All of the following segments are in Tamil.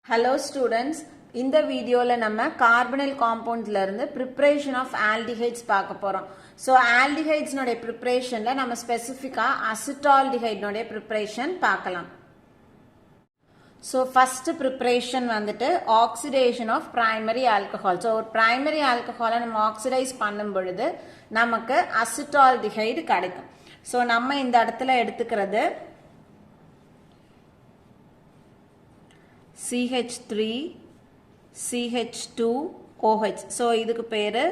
Hello students, இந்த வீடியோல நம்ம கார்பனைல் காம்பவுண்ட்ல இருந்து preparation of aldehydes பார்க்க போறோம். So aldehydes நோட preparationல நம்ம ஸ்பெசிஃபிக்கா acetaldehyde நோட preparation பார்க்கலாம். So first preparation வந்துட்டு oxidation of primary alcohol. So ஒரு primary alcohol நம்ம oxidize பண்ணும் பொழுது நமக்கு acetaldehyde கிடைக்கும். So நம்ம இந்த இடத்துல எடுத்துக்கிறது CH3 CH2 OH. So இதுக்கு பேரு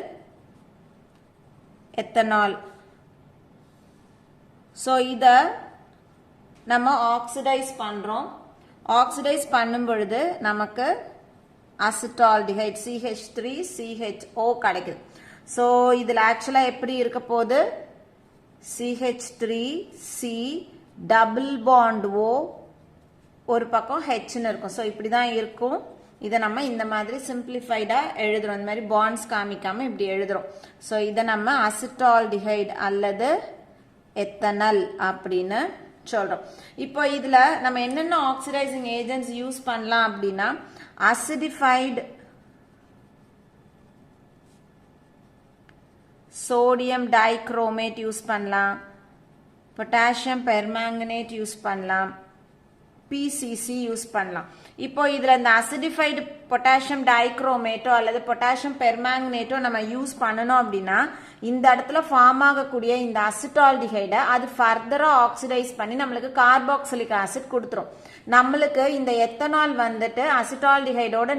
ethanol. So இத நம்ம oxidize பண்றோம். Oxidize பண்ணும் பொழுது நமக்கு acetaldehyde CH3CHO கிடைக்குது. So இதில் actually எப்படி இருக்க போது CH3C double bond O ஒரு பக்கம் H ன்னு இருக்கும். So இப்படி தான் இருக்கும். இதை நம்ம இந்த மாதிரி சிம்பிளிஃபைடா எழுதுறோம். இந்த மாதிரி பாண்ட்ஸ் காமிக்காம இப்படி எழுதுறோம். So இதை நம்ம அசிட்டால்டிஹைடு அல்லது எத்தனால் அப்படின்னு சொல்றோம். இப்போ இதுல நம்ம என்னென்ன ஆக்சிடைசிங் ஏஜென்ட்ஸ் யூஸ் பண்ணலாம் அப்படின்னா அசிடிஃபைடு சோடியம் டைக்ரோமேட் யூஸ் பண்ணலாம், பொட்டாசியம் பெர்மாங்கனேட் யூஸ் பண்ணலாம், PCC யூஸ் பண்ணலாம். இப்போ இதுல இந்த அசிடிஃபைடு பொட்டாசியம் டைக்ரோமேட்டோ அல்லது பொட்டாசியம் பெர்மாங்கனேட்டோ நம்ம யூஸ் பண்ணணும் அப்படின்னா இந்த இடத்துல ஃபார்ம் ஆகக்கூடிய இந்த அசிட்டால்டிஹைடை அது ஃபர்தரா ஆக்சிடைஸ் பண்ணி நம்மளுக்கு கார்பாக்சிலிக் ஆசிட் கொடுத்துரும். நம்மளுக்கு இந்த எத்தனால் வந்துட்டு அசிட்டால்டிஹைடோட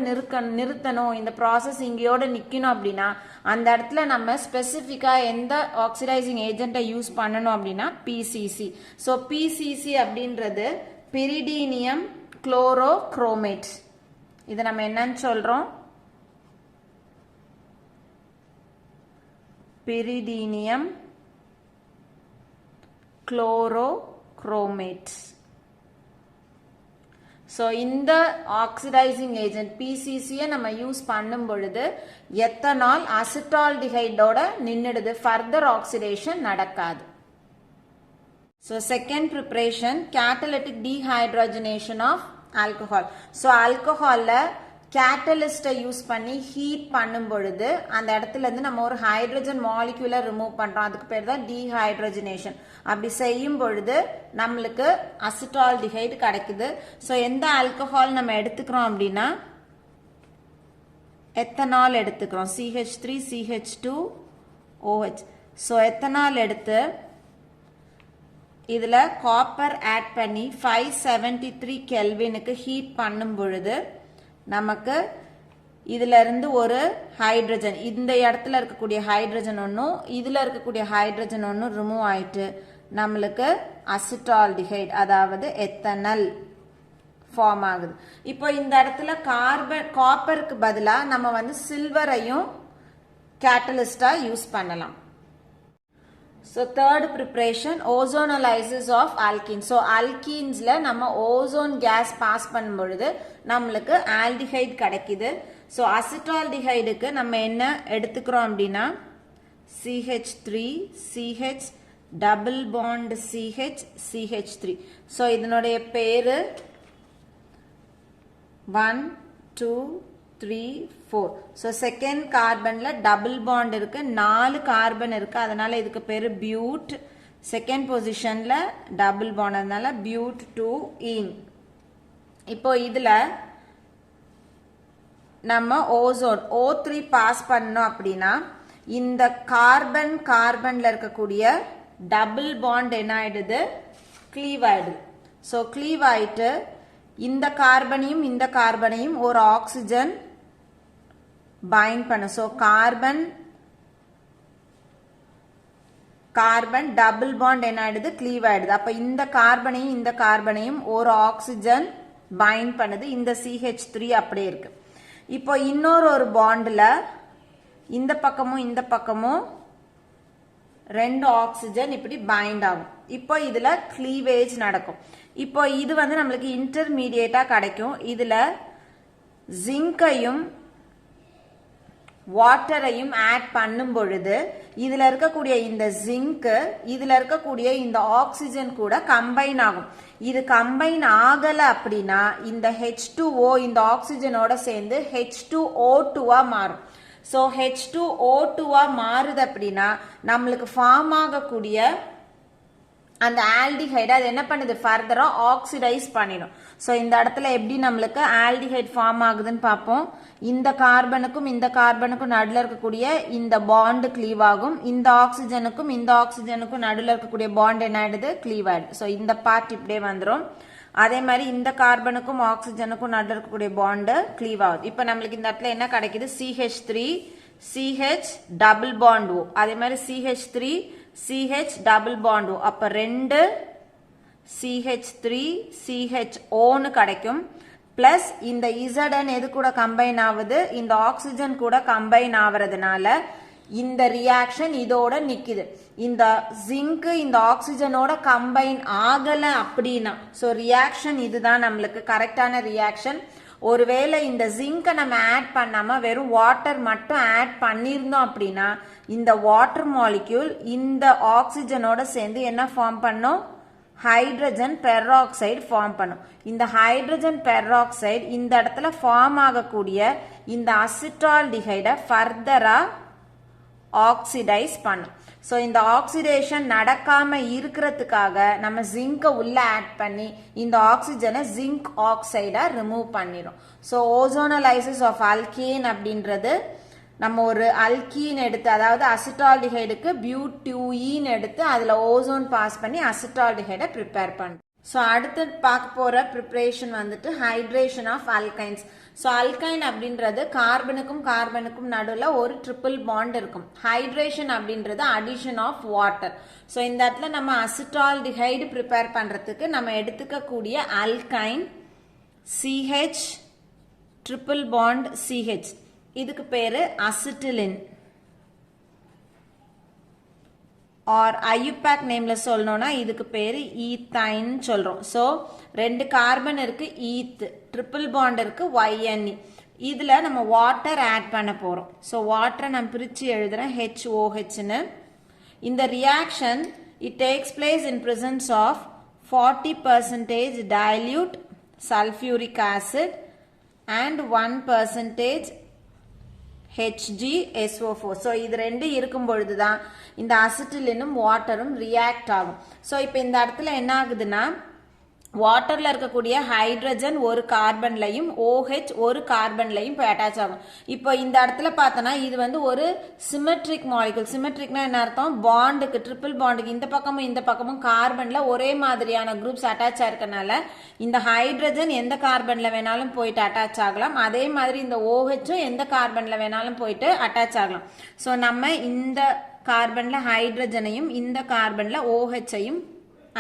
நிறுத்தணும், இந்த ப்ராசஸ் இங்கேயோட நிக்கணும் அப்படின்னா அந்த இடத்துல நம்ம ஸ்பெசிஃபிக்கா எந்த ஆக்சிடைசிங் ஏஜென்ட்டை யூஸ் பண்ணணும் அப்படின்னா PCC. ஸோ PCC அப்படின்றது பிரிடீனியம் குளோரோக்ரோமேட். இது நம்ம என்னன்னு சொல்றோம்? பிரிடீனியம் குளோரோக்ரோமேட். ஸோ இந்த ஆக்சிடைசிங் ஏஜென்ட் PCC நம்ம யூஸ் பண்ணும் பொழுது எத்தனால் அசிட்டால்டிஹைடோட நின்னுடுது, ஃபர்தர் ஆக்சிடேஷன் நடக்காது. So second preparation catalytic dehydrogenation of alcohol. So alcohol catalyst use பண்ணி ஹீட் பண்ணும் பொழுது அந்த இடத்துல இருந்து நம்ம ஒரு ஹைட்ரஜன் மாலிக்யூலை ரிமூவ் பண்றோம். அதுக்கு பேர் தான் டீஹைட்ரோஜனேஷன். அப்படி செய்யும் பொழுது நம்மளுக்கு அசிட்டால்டிஹைடு கிடைக்குது. ஸோ எந்த ஆல்கஹால் நம்ம எடுத்துக்கிறோம் அப்படின்னா எத்தனால் எடுத்துக்கிறோம், CH3CH2OH. ஸோ எத்தனால் எடுத்து இதுல காப்பர் ஆட் பண்ணி 573 கெல்வினுக்கு ஹீட் பண்ணும் பொழுது நமக்கு இதுல இருந்து ஒரு ஹைட்ரஜன், இந்த இடத்துல இருக்கக்கூடிய ஹைட்ரஜன் ஒன்றும் இதுல இருக்கக்கூடிய ஹைட்ரஜன் ஒன்றும் ரிமூவ் ஆயிட்டு நம்மளுக்கு அசிட்டால்டிஹைடு அதாவது எத்தனால் ஃபார்ம் ஆகுது. இப்போ இந்த இடத்துல காப்பருக்கு பதிலா நம்ம வந்து சில்வரையும் கேட்டலிஸ்டா யூஸ் பண்ணலாம். So third preparation ozonolysis of alkenes. So alkenesல நம்ம ஓசோன் கேஸ் பாஸ் பண்ணும் பொழுது நம்மளுக்கு ஆல்டிஹைடு கிடைக்குது. ஸோ அசிட்டால்டிஹைடுக்கு நம்ம என்ன எடுத்துக்கிறோம் அப்படின்னா CH3CH double bond CH3. So இதனுடைய பேரு 1 2 3 4. ஸோ செகண்ட் கார்பன்ல டபுள் பாண்ட் இருக்கு, 4 கார்பன் இருக்கு, அதனால இதுக்கு பேரு பியூட். செகண்ட் பொசிஷன்ல டபுள் பாண்ட், அதனால பியூட் 2ஈன். இப்போ இதுல நம்ம ஓசோன் O3 பாஸ் பண்ணோம் அப்படின்னா இந்த கார்பன்ல இருக்கக்கூடிய டபுள் பாண்ட் என்ன ஆயிடுது, கிளீவ் ஆயிடுது. ஸோ கிளீவ் ஆயிட்டு இந்த கார்பனையும் ஒரு ஆக்சிஜன் பைண்ட் பண்ண. ஸோ கார்பன் டபுள் பாண்ட் என்ன ஆயிடுது, கிளீவ் ஆயிடுது. அப்ப இந்த கார்பனையும் ஒரு ஆக்சிஜன் பைண்ட் பண்ணுது. இந்த CH3 அப்படியே இருக்கு. இப்போ இன்னொரு பாண்ட்ல இந்த பக்கமும் 2 ஆக்சிஜன் இப்படி பைண்ட் ஆகும். இப்போ இதுல கிளீவேஜ் நடக்கும். இப்போ இது வந்து நம்மளுக்கு இன்டர்மீடியேட்டா கிடைக்கும். இதுல ஜிங்கையும் வாட்டரையும் ஆட் பண்ணும் பொழுது இதுல இருக்கக்கூடிய இந்த ஜிங்க் இதுல இருக்கக்கூடிய இந்த ஆக்சிஜன் கூட கம்பைன் ஆகும். இது கம்பைன் ஆகல அப்படின்னா இந்த H2O இந்த ஆக்சிஜனோட சேர்ந்து H2O2 மாறும். ஸோ H2O2 மாறுது அப்படின்னா நம்மளுக்கு ஃபார்ம் ஆகக்கூடிய அந்த ஆல்டிஹைடு அது என்ன பண்ணுது, ஃபர்தரா ஆக்சிடைஸ் பண்ணிடும். ஸோ இந்த இடத்துல எப்படி நம்மளுக்கு ஆல்டிஹைட் ஃபார்ம் ஆகுதுன்னு பார்ப்போம். இந்த கார்பனுக்கும் இந்த கார்பனுக்கும் நடுவில் இருக்கக்கூடிய இந்த பாண்டு கிளீவ் ஆகும். இந்த ஆக்சிஜனுக்கும் நடுவில் இருக்கக்கூடிய பாண்ட் என்ன ஆயிடுது, கிளீவ் ஆயிடுது. ஸோ இந்த பார்ட் இப்படியே வந்துடும். அதே மாதிரி இந்த கார்பனுக்கும் ஆக்சிஜனுக்கும் நடுவில் இருக்கக்கூடிய பாண்டு கிளீவ் ஆகுது. இப்போ நம்மளுக்கு இந்த இடத்துல என்ன கிடைக்குது, CH3 CH double bond O, அதே மாதிரி CH3 CH double bond O. அப்ப 2 CH3 CHO கிடைக்கும். பிளஸ் இந்த Zn எது கூட கம்பைன் ஆகுது, இந்த ஆக்சிஜன் கூட கம்பைன் ஆவறதுனால இந்த ரியாக்ஷன் இதோட நிக்குது. இந்த ஜிங்க் இந்த ஆக்சிஜனோட கம்பைன் ஆகல அப்படின்னா ஸோ ரியாக்ஷன் இதுதான் நம்மளுக்கு கரெக்டான ரியாக்ஷன். ஒருவேளை இந்த ஜிங்கை நம்ம ஆட் பண்ணாம வெறும் வாட்டர் மட்டும் ஆட் பண்ணியிருந்தோம் அப்படின்னா இந்த வாட்டர் மாலிக்யூல் இந்த ஆக்சிஜனோட சேர்ந்து என்ன ஃபார்ம் பண்ணும், ஹைட்ரஜன் பெராக்சைடு ஃபார்ம் பண்ணும். இந்த ஹைட்ரஜன் பெராக்சைடு இந்த இடத்துல ஃபார்ம் ஆகக்கூடிய இந்த அசிட்டால்டிஹைடை ஃபர்தரா ஆக்சிடைஸ் பண்ணும். ஸோ இந்த ஆக்சிடேஷன் நடக்காம இருக்கிறதுக்காக நம்ம ஜிங்கை உள்ள ஆட் பண்ணி இந்த ஆக்சிஜனை ஜிங்க் ஆக்சைடா ரிமூவ் பண்ணிடும். ஸோ ஓசோனலைசிஸ் ஆஃப் அல்கீன் அப்படின்றது நம்ம ஒரு அல்கீன் எடுத்து, அதாவது அசிட்டால்டிஹைடுக்கு பியூட்யூயின் எடுத்து அதில் ஓசோன் பாஸ் பண்ணி அசிட்டால்டிஹைடை ப்ரிப்பேர் பண்ணுறோம். ஸோ அடுத்து பார்க்க போகிற ப்ரிப்ரேஷன் வந்துட்டு hydration of alkynes. So alkyne அப்படின்றது கார்பனுக்கும் நடுவில் ஒரு ட்ரிபிள் பாண்ட் இருக்கும். ஹைட்ரேஷன் அப்படின்றது அடிஷன் ஆஃப் வாட்டர். ஸோ இந்த இடத்துல நம்ம அசிட்டால்டிஹைடு ப்ரிப்பேர் பண்ணுறதுக்கு நம்ம எடுத்துக்கக்கூடிய alkyne CH triple bond CH, இதுக்கு பேரு அசிட்டிலின் ஆர் ஐயூபேக் நேம்ல சொல்லணும்னா இதுக்கு பேரு ஈத்தைன் சொல்றோம். ஸோ 2 கார்பன் இருக்கு, ஈத், ட்ரிபிள் பாண்ட் இருக்கு, YNE. இதுல நம்ம வாட்டர் ஆட் பண்ண போறோம். ஸோ வாட்டரை நான் பிரிச்சு எழுதுறேன் HOHன்னு. இந்த reaction it takes place in presence of 40% dilute sulfuric acid and 1% HgSO4. So இது 2 இருக்கும் பொழுதுதான் இந்த அசிட்டிலினும் வாட்டரும் ரியாக்ட் ஆகும். ஸோ இப்போ இந்த இடத்துல என்ன ஆகுதுன்னா வாட்டர்ல இருக்கக்கூடிய ஹைட்ரஜன் ஒரு கார்பன்லையும் OH ஒரு கார்பன்லையும் போய் அட்டாச் ஆகும். இப்போ இந்த இடத்துல பார்த்தோன்னா இது வந்து ஒரு சிமெட்ரிக் மாலிகுல். சிமெட்ரிக்னா என்ன அர்த்தம், பாண்டுக்கு ட்ரிபிள் பாண்டுக்கு இந்த பக்கமும் கார்பன்ல ஒரே மாதிரியான குரூப்ஸ் அட்டாச் ஆயிருக்கனால இந்த ஹைட்ரஜன் எந்த கார்பன்ல வேணாலும் போயிட்டு அட்டாச் ஆகலாம். அதே மாதிரி இந்த OHம் எந்த கார்பன்ல வேணாலும் போயிட்டு அட்டாச் ஆகலாம். ஸோ நம்ம இந்த கார்பன்ல ஹைட்ரஜனையும் இந்த கார்பன்ல OHஐயும்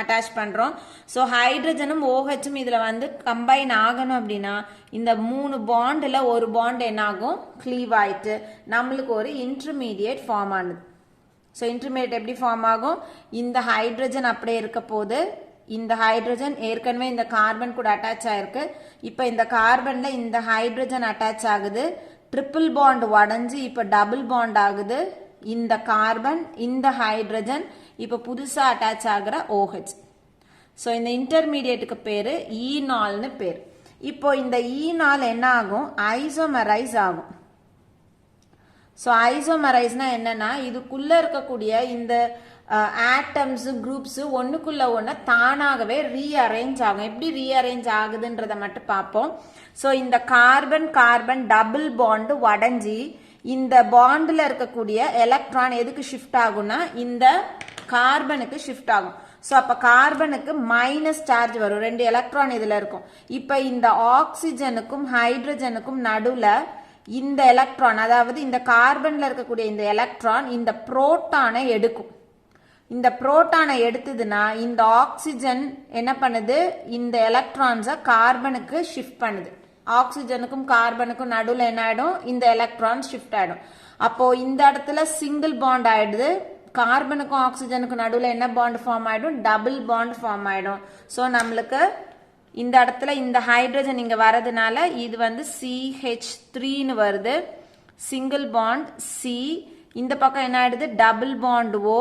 அட்டாச் பண்றோம். ஸோ ஹைட்ரஜனும் OHம் இதுல வந்து கம்பைன் ஆகணும் அப்படின்னா இந்த 3 பாண்டில் ஒரு பாண்ட் என்ன ஆகும், கிளீவ் ஆயிட்டு நம்மளுக்கு ஒரு இன்டர்மீடியேட் ஃபார்ம் ஆனது. ஸோ இன்டர்மீடியேட் எப்படி ஃபார்ம் ஆகும், இந்த ஹைட்ரஜன் அப்படியே இருக்க போது, இந்த ஹைட்ரஜன் ஏற்கனவே இந்த கார்பன் கூட அட்டாச் ஆயிருக்கு. இப்போ இந்த கார்பன்ல இந்த ஹைட்ரஜன் அட்டாச் ஆகுது, ட்ரிபிள் பாண்ட் உடஞ்சு இப்போ டபுள் பாண்ட் ஆகுது. இந்த கார்பன் இந்த ஹைட்ரஜன் இப்போ புதுசா அட்டாச் ஆகிற OH. ஸோ இந்த இன்டர்மீடியேட்டுக்கு பேரு ஈனால்னு பேர். இப்போ இந்த ஈனால் என்ன ஆகும், ஐசோமரைஸ் ஆகும். ஸோ ஐசோமரைஸ்னா என்னன்னா இதுக்குள்ள இருக்கக்கூடிய இந்த ஆட்டம்ஸ் குரூப்ஸ் ஒன்னுக்குள்ள ஒன்று தானாகவே ரீஅரேஞ்ச் ஆகும். எப்படி ரீஅரேஞ்ச் ஆகுதுன்றத மட்டும் பார்ப்போம். ஸோ இந்த கார்பன் டபுள் பாண்டு உடஞ்சி இந்த பாண்டில் இருக்கக்கூடிய எலக்ட்ரான் எதுக்கு ஷிஃப்ட் ஆகும்னா இந்த கார்பனுக்கு ஷிஃப்ட் ஆகும். ஸோ அப்போ கார்பனுக்கு மைனஸ் சார்ஜ் வரும், 2 எலக்ட்ரான் இதில் இருக்கும். இப்போ இந்த ஆக்சிஜனுக்கும் ஹைட்ரஜனுக்கும் நடுவில் இந்த எலக்ட்ரான், அதாவது இந்த கார்பன்ல இருக்கக்கூடிய இந்த எலக்ட்ரான் இந்த புரோட்டானை எடுக்கும். இந்த புரோட்டானை எடுத்ததுன்னா இந்த ஆக்சிஜன் என்ன பண்ணுது, இந்த எலக்ட்ரான்ஸை கார்பனுக்கு ஷிஃப்ட் பண்ணுது. ஆக்சிஜனுக்கும் கார்பனுக்கும் நடுவில் என்ன ஆயிடும், இந்த எலக்ட்ரான் ஷிஃப்ட் ஆயிடும். அப்போ இந்த இடத்துல சிங்கிள் பாண்ட் ஆயிடுது, கார்பனுக்கும் ஆக்சிஜனுக்கும் நடுவில் என்ன பாண்ட் ஃபார்ம் ஆயிடும், டபுள் பாண்ட் ஃபார்ம் ஆயிடும். ஸோ நம்மளுக்கு இந்த இடத்துல இந்த ஹைட்ரஜன் இங்க வரதுனால இது வந்து CH3ன்னு வருது. சிங்கிள் பாண்ட் சி, இந்த பக்கம் என்ன ஆயிடுது double bond O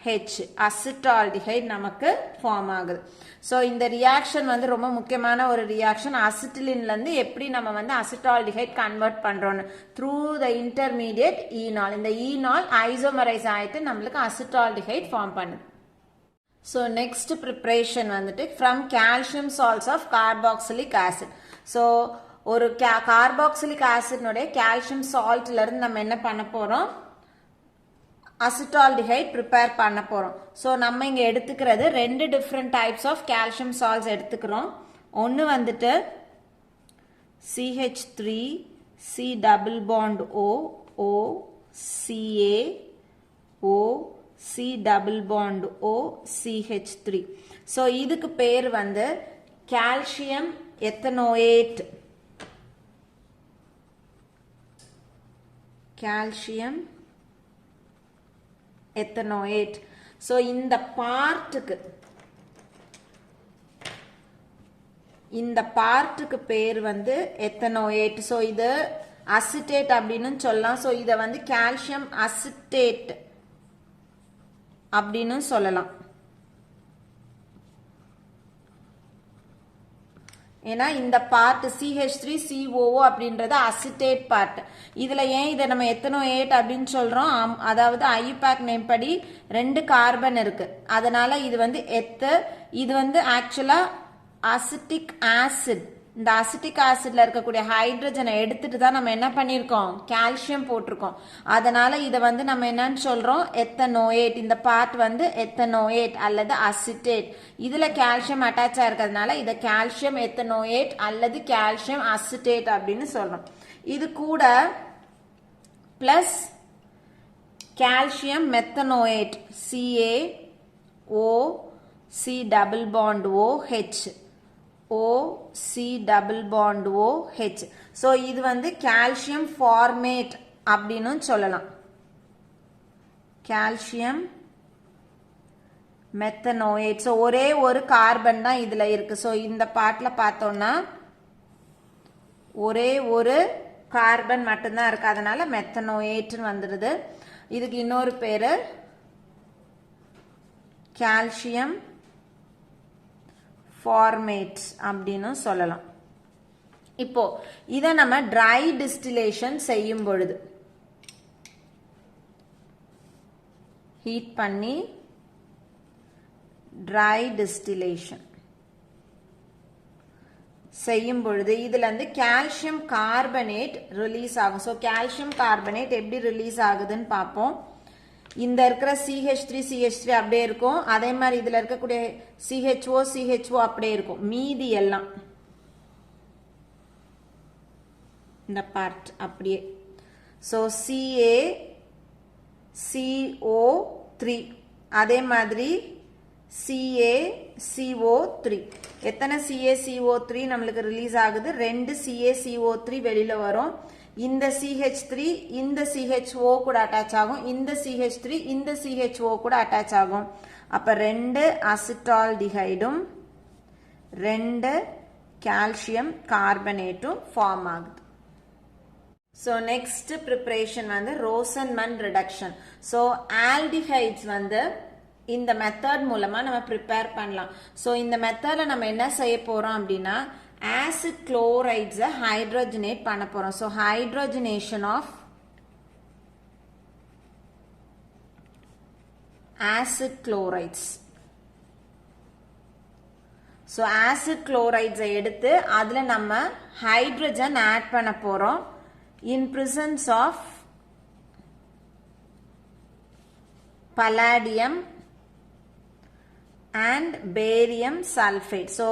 H, acetaldehyde நமக்கு ஃபார்ம் ஆகுது. ஸோ இந்த ரியாக்ஷன் வந்து ரொம்ப முக்கியமான ஒரு ரியாக்ஷன். அசிட்டிலின்ல இருந்து எப்படி நம்ம வந்து அசிட்டால்டிஹைட் கன்வெர்ட் பண்றோம்னு த்ரூ த இன்டர்மீடியட் ஈனால். இந்த ஈனால் ஐசோமரைஸ் ஆயிட்டு நம்மளுக்கு அசிட்டால்டிஹைட் ஃபார்ம் பண்ணுது. ஸோ நெக்ஸ்ட் ப்ரிப்ரேஷன் வந்துட்டு from calcium salts of carboxylic acid. So ஒரு கார்பாக்சிலிக் ஆசிட்னுடைய கால்சியம் சால்ட்ல இருந்து நம்ம என்ன பண்ண போறோம், அசிட்டால்டிஹைட் ப்ரிப்பேர் பண்ண போறோம். ஸோ நம்ம இங்க எடுத்துக்கிறது ரெண்டு different types of calcium salts எடுத்துக்கிறோம். ஒன்று வந்துட்டு CH3 C double bond O O Ca O C double bond O CH3. So இதுக்கு பேர் வந்து calcium ethanoate. Calcium ethanoate. So இந்த பார்ட்டுக்கு பேர் வந்து எத்தனோயேட். ஸோ இது அசிட்டேட் அப்படின்னு சொல்லலாம். ஸோ இதை வந்து கால்சியம் அசிட்டேட் அப்படின்னு சொல்லலாம். ஏன்னா இந்த பார்ட் CH3COO அப்படின்றது அசிட்டேட் பார்ட். இதுல ஏன் இதை நம்ம எத்தனோயேட் அப்படின்னு சொல்றோம், அதாவது ஐயூபேக் நேம் படி 2 கார்பன் இருக்கு, அதனால இது வந்து இது வந்து ஆக்சுவலா அசிட்டிக் ஆசிட். இந்த அசிட்டிக் ஆசிட்ல இருக்கக்கூடிய ஹைட்ரஜனை எடுத்துட்டு தான் நம்ம என்ன பண்ணிருக்கோம், கால்சியம் போட்டிருக்கோம். அதனால இதை வந்து நம்ம என்னன்னு சொல்றோம், எத்தனோயேட். இந்த பார்ட் வந்து எத்தனோயேட் அல்லது அசிட்டேட். இதுல கால்சியம் அட்டாச் ஆயிருக்கிறதுனால இதை கால்சியம் எத்தனோயேட் அல்லது கால்சியம் அசிட்டேட் அப்படின்னு சொல்றோம். இது கூட plus calcium methanoate CaO C double bond OH O C double bond OH. So இது வந்து கால்சியம் ஃபார்மேட் அப்படின்னு சொல்லலாம். கால்சியம் மெத்தனோயேட். ஸோ ஒரே ஒரு கார்பன் தான் இதுல இருக்கு. ஸோ இந்த பார்ட்ல பார்த்தோம்னா ஒரே ஒரு கார்பன் மட்டும்தான் இருக்கு, அதனால மெத்தனோயேட்னு வந்துடுது. இதுக்கு இன்னொரு பேரு கால்சியம் ஃபார்மேட்ஸ் அப்படின்னு சொல்லலாம். இப்போ இதை நம்ம ட்ரை டிஸ்டிலேஷன் செய்யும் பொழுது ஹீட் பண்ணி ட்ரை டிஸ்டிலேஷன் செய்யும் பொழுது இதுல இருந்து கால்சியம் கார்பனேட் ரிலீஸ் ஆகும். ஸோ கால்சியம் கார்பனேட் எப்படி ரிலீஸ் ஆகுதுன்னு பார்ப்போம். இந்த இருக்கிற CH3 அப்படியே இருக்கும், அதே மாதிரி இதுல இருக்கக்கூடிய CHO அப்படியே இருக்கும், மீதி எல்லாம் இந்த பார்ட் அப்படியே. ஸோ CaCO3 அதே மாதிரி CaCO3. எத்தனை CaCO3 நம்மளுக்கு ரிலீஸ் ஆகுது, 2 CaCO3 வெளியில வரும். இந்த CH3 இந்த CHO கூட அட்டாச் ஆகும், இந்த CH3 இந்த CHO கூட அட்டாச் ஆகும். அப்ப 2 அசிட்டால்டிஹைடும் 2 கால்சியம் கார்பனேட்டும் ஃபார்ம் ஆகுது. ஸோ நெக்ஸ்ட் ப்ரிப்பரேஷன் வந்து ரோசன்மன் ரிடக்ஷன். ஸோ ஆல்டிஹைட்ஸ் வந்து இந்த மெத்தட் மூலமா நம்ம ப்ரிப்பேர் பண்ணலாம். ஸோ இந்த மெத்தட்ல நம்ம என்ன செய்ய போறோம் அப்படின்னா ஆசிட் குளோரைட்ஸை ஹைட்ரோஜனேட் பண்ண போறோம். So hydrogenation of acid chlorides. So acid குளோரைட்ஸை எடுத்து அதுல நம்ம ஹைட்ரஜன் ஆட் பண்ண போறோம் in presence of palladium and barium sulfate. So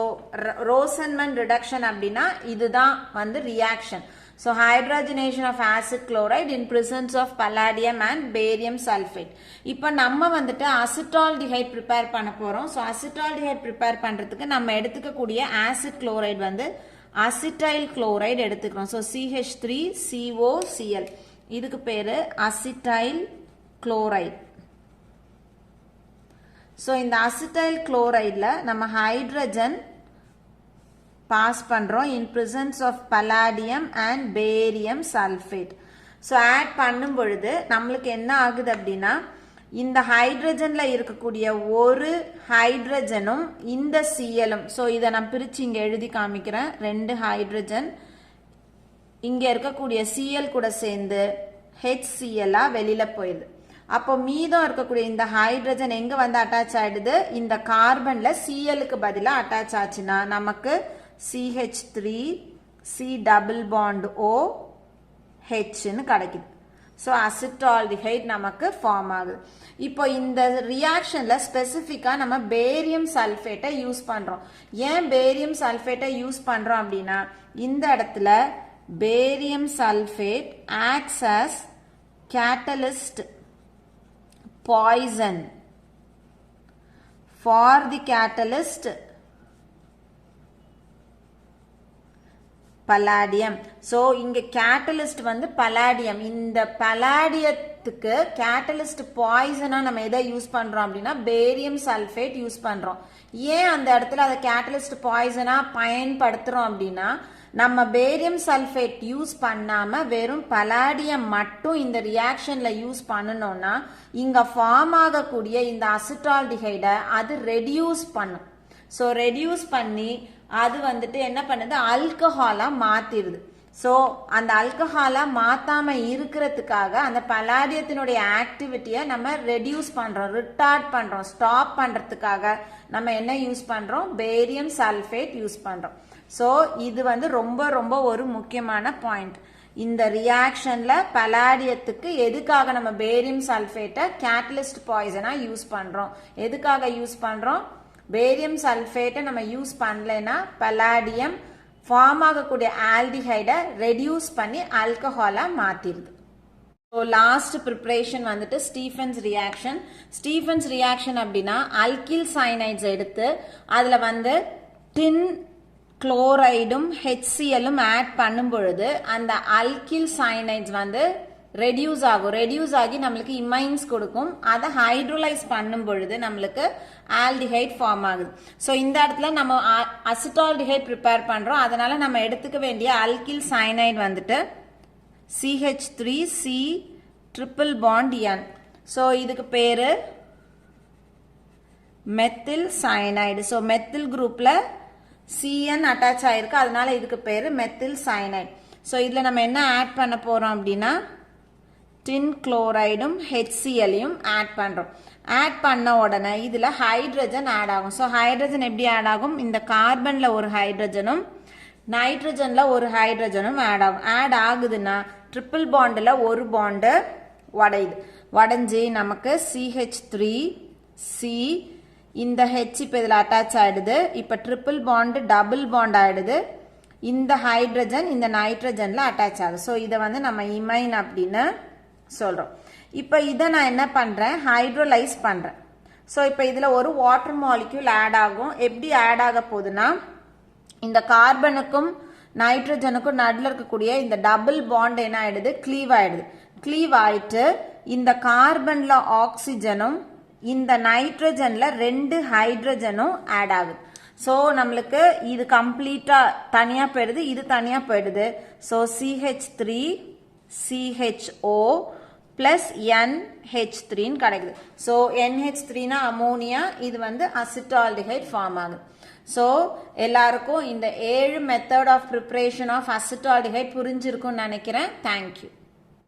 Rosenman reduction அப்படினா இதுதான் வந்து reaction. So hydrogenation of acid chloride in presence of palladium and barium sulfate. இப்போ நம்ம வந்துட்டு அசிட்டால்டிஹைட் prepare பண்ண போறோம். So அசிட்டால்டிஹைட் prepare பண்றதுக்கு நம்ம எடுத்துக்க கூடிய acid chloride வந்து அசிட்டைல் குளோரைடு எடுத்துக்கிறோம். ஸோ CH3COCl இதுக்கு பேரு அசிட்டைல் குளோரைடு. ஸோ இந்த அசிட்டைல் குளோரைடில் நம்ம ஹைட்ரஜன் பாஸ் பண்றோம் in presence of palladium and barium sulphate. So add பண்ணும் பொழுது நம்மளுக்கு என்ன ஆகுது அப்படின்னா இந்த ஹைட்ரஜன்ல இருக்கக்கூடிய ஒரு ஹைட்ரஜனும் இந்த சிஎலும், ஸோ இதை நான் பிரிச்சு இங்க எழுதி காமிக்கிறேன். 2 ஹைட்ரஜன் இங்க இருக்கக்கூடிய சிஎல் கூட சேர்ந்து HCl வெளியில போயிடுது. அப்போ மீதம் இருக்கக்கூடிய இந்த ஹைட்ரஜன் எங்க வந்து அட்டாச் ஆயிடுது, இந்த கார்பன்ல சிஎலுக்கு பதிலா அட்டாச் ஆச்சுன்னா நமக்கு CH3 C double bond O Hன்னு கிடைக்குது. ஸோ அசிட்டால்டிஹைட் நமக்கு ஃபார்ம் ஆகுது. இப்போ இந்த ரியாக்ஷன்ல ஸ்பெசிஃபிக்கா நம்ம பேரியம் சல்ஃபேட்டை யூஸ் பண்றோம். ஏன் பேரியம் சல்ஃபேட்டை யூஸ் பண்றோம் அப்படின்னா இந்த இடத்துல barium sulphate acts as catalyst poison for the catalyst palladium. So இங்க catalyst வந்து palladium. இந்த palladiumத்துக்கு catalyst poisonா நம்ம எதை யூஸ் பண்றோம் அப்படின்னா பேரியம் சல்ஃபேட் யூஸ் பண்றோம். ஏன் அந்த இடத்துல அதை catalyst poisonா பயன்படுத்துறோம் அப்படின்னா நம்ம பேரியம் சல்ஃபேட் யூஸ் பண்ணாம வெறும் பலாடியம் மட்டும் இந்த ரியாக்ஷன்ல யூஸ் பண்ணணும்னா இங்க ஃபார்ம் ஆகக்கூடிய இந்த அசிட்டால்டிஹைடை அது ரெடியூஸ் பண்ணும். ஸோ ரெடியூஸ் பண்ணி அது வந்துட்டு என்ன பண்ணுது, ஆல்கஹாலா மாத்திடுது. ஸோ அந்த ஆல்கஹாலா மாத்தாம இருக்கிறதுக்காக அந்த பலாடியத்தினுடைய ஆக்டிவிட்டியை நம்ம ரெடியூஸ் பண்றோம், ரிட்டார்ட் பண்றோம், ஸ்டாப் பண்றதுக்காக நம்ம என்ன யூஸ் பண்றோம், பேரியம் சல்ஃபேட் யூஸ் பண்றோம். ஸோ இது வந்து ரொம்ப ரொம்ப ஒரு முக்கியமான பாயிண்ட். இந்த ரியாக்ஷன்ல பலாடியத்துக்கு எதுக்காக நம்ம பேரியம் சல்ஃபேட்டை கேட்டலிஸ்ட் பாய்சனா யூஸ் பண்றோம், எதுக்காக யூஸ் பண்றோம், பேரியம் சல்ஃபேட்டை நம்ம யூஸ் பண்ணலைன்னா பலாடியம் ஃபார்ம் ஆகக்கூடிய ஆல்டிஹைடை ரெடியூஸ் பண்ணி ஆல்கஹாலா மாத்திருது. ஸோ லாஸ்ட் ப்ரிப்பரேஷன் வந்துட்டு ஸ்டீஃபன்ஸ் ரியாக்ஷன். ஸ்டீஃபன்ஸ் ரியாக்ஷன் அப்படின்னா அல்கில் சைனைட்ஸ் எடுத்து அதில் வந்து டின் குளோரைடும் HClலும் ஆட் பண்ணும் பொழுது அந்த அல்கில் சைனைட்ஸ் வந்து ரெடியூஸ் ஆகும். ரெடியூஸ் ஆகி நம்மளுக்கு இமைன்ஸ் கொடுக்கும். அதை ஹைட்ரோலைஸ் பண்ணும் பொழுது நம்மளுக்கு ஆல்டிஹைட் ஃபார்ம் ஆகுது. ஸோ இந்த இடத்துல நம்ம அசிட்டால்டிஹைட் ப்ரிப்பேர் பண்றோம். அதனால நம்ம எடுத்துக்க வேண்டிய அல்கில் சைனைட் வந்துட்டு CH3C triple bond N. So இதுக்கு பேரு மெத்தில் சைனைடு. ஸோ மெத்தில் குரூப்ல CN அட்டாச் ஆயிருக்கு, அதனால இதுக்கு பேரு மெத்தில் சைனைட். ஸோ இதுல நம்ம என்ன ஆட் பண்ண போறோம் அப்படின்னா டின் குளோரைடும் HClயும் ஆட் பண்றோம். ஆட் பண்ண உடனே இதுல ஹைட்ரஜன் ஆட் ஆகும். ஸோ ஹைட்ரஜன் எப்படி ஆட் ஆகும், இந்த கார்பன்ல ஒரு ஹைட்ரஜனும் நைட்ரஜன்ல ஒரு ஹைட்ரஜனும் ஆட் ஆகும். ஆட் ஆகுதுன்னா ட்ரிபிள் பாண்டில் ஒரு பாண்டு உடையுது. உடஞ்சி நமக்கு CH3C இந்த H இப்போ இதில் அட்டாச் ஆயிடுது. இப்போ ட்ரிபிள் பாண்டு டபுள் பாண்ட் ஆயிடுது. இந்த ஹைட்ரஜன் இந்த நைட்ரஜன்ல அட்டாச் ஆகுது. ஸோ இதை வந்து நம்ம இமைன் அப்படின்னு சொல்றோம். இப்போ இதை நான் என்ன பண்றேன், ஹைட்ரோலைஸ் பண்றேன். ஸோ இப்போ இதுல ஒரு வாட்டர் மாலிக்யூல் ஆட் ஆகும். எப்படி ஆட் ஆக போகுதுன்னா இந்த கார்பனுக்கும் நைட்ரஜனுக்கும் நடுவில் இருக்கக்கூடிய இந்த டபுள் பாண்ட் என்ன ஆயிடுது, கிளீவ் ஆயிடுது. கிளீவ் ஆயிட்டு இந்த கார்பன்ல ஆக்சிஜனும் இந்த நைட்ரஜன்ல 2 ஹைட்ரஜனும் ஆட் ஆகுது. ஸோ நம்மளுக்கு இது கம்ப்ளீட்டா தனியா போயிடுது, இது தனியா போயிடுது. So CH3 CHO plus NH3 கிடைக்குது. ஸோ NH3னா அமோனியா, இது வந்து அசிட்டால்டிஹைட் ஃபார்ம் ஆகுது. ஸோ எல்லாருக்கும் இந்த 7 method of preparation of acetaldehyde புரிஞ்சிருக்கும்னு நினைக்கிறேன். தேங்க்யூ.